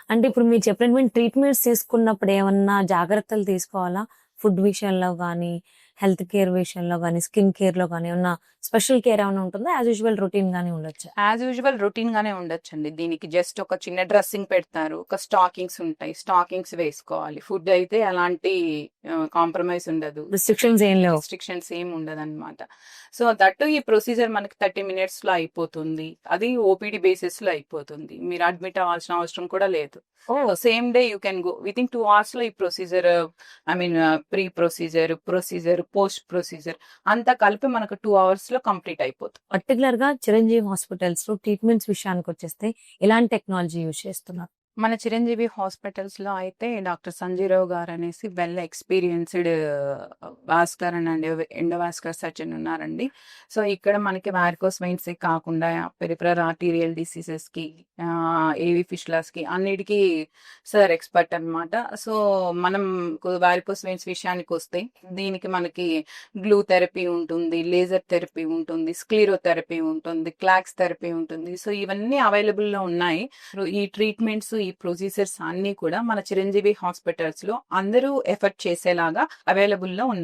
అంటే ఇప్పుడు మీరు చెప్పినటువంటి ట్రీట్మెంట్స్ తీసుకున్నప్పుడు ఏమన్నా జాగ్రత్తలు తీసుకోవాలా? ఫుడ్ విషయంలో గానీ, హెల్త్ కేర్ విషయంలో గానీ, స్కిన్ కేర్‌లో గానీ ఏమన్నా స్పెషల్ కేర్ ఏమన్నా ఉంటుందా? యాజ్ యూజువల్ రొటీన్ గానే ఉండొచ్చా? యాజ్ యూజువల్ రొటీన్ గానే ఉండొచ్చండి. దీనికి జస్ట్ ఒక చిన్న డ్రెస్సింగ్ పెడతారు. ఒక స్టాకింగ్స్ ఉంటాయి. స్టాకింగ్స్ వేసుకోవాలి. ఫుడ్ అయితే ఎలాంటి కాంప్రమైజ్ ఉండదు. రిస్ట్రిక్షన్స్ ఏం లేవు. రిస్ట్రిక్షన్స్ ఏమి ఉండదన్నమాట. సో దట్టు ఈ ప్రొసీజర్ మనకి 30 మినిట్స్‌లో అయిపోతుంది. అది ఓపీడీ బేసిస్‌లో అయిపోతుంది. మీరు అడ్మిట్ అవ్వాల్సిన అవసరం కూడా లేదు. Same day you can go. Within 2 అవర్స్‌లో ఈ procedure I mean pre procedure, post procedure అంతా కలిపి మనకు 2 అవర్స్‌లో కంప్లీట్ అయిపోతుంది. పర్టిక్యులర్‌గా చిరంజీవి హాస్పిటల్స్‌లో ట్రీట్మెంట్స్ విషయానికొచ్చేస్తే ఎలాంటి టెక్నాలజీ యూజ్ చేస్తున్నారు? మన చిరంజీవి హాస్పిటల్స్‌లో అయితే డాక్టర్ సంజీరావు గారనేసి well experienced vascular and endovascular surgeon ఉన్నారండి. సో, ఇక్కడ మనకి వారికోస్ వెయిన్సే కాకుండా పెరిఫెరల్ ఆర్టీరియల్ డిసీజెస్‌కి ఏవి ఫిషులాస్‌కి అన్నిటికి సార్ ఎక్స్‌పర్ట్ అన్నమాట. సో, మనం వారికోస్ వెయిన్స్ విషయానికొస్తే దీనికి మనకి గ్లూ థెరపీ ఉంటుంది, లేజర్ థెరపీ ఉంటుంది, స్క్లీరోథెరపీ ఉంటుంది, క్లాక్స్ థెరపీ ఉంటుంది. సో, ఇవన్నీ అవైలబుల్‌లో ఉన్నాయి. ఈ ట్రీట్మెంట్స్ ఈ ప్రొసీజర్స్ అన్ని కూడా మన చిరంజీవి హాస్పిటల్స్ లో అందరూ ఎఫర్ట్ చేసేలాగా అవైలబుల్ లో ఉన్నాయి.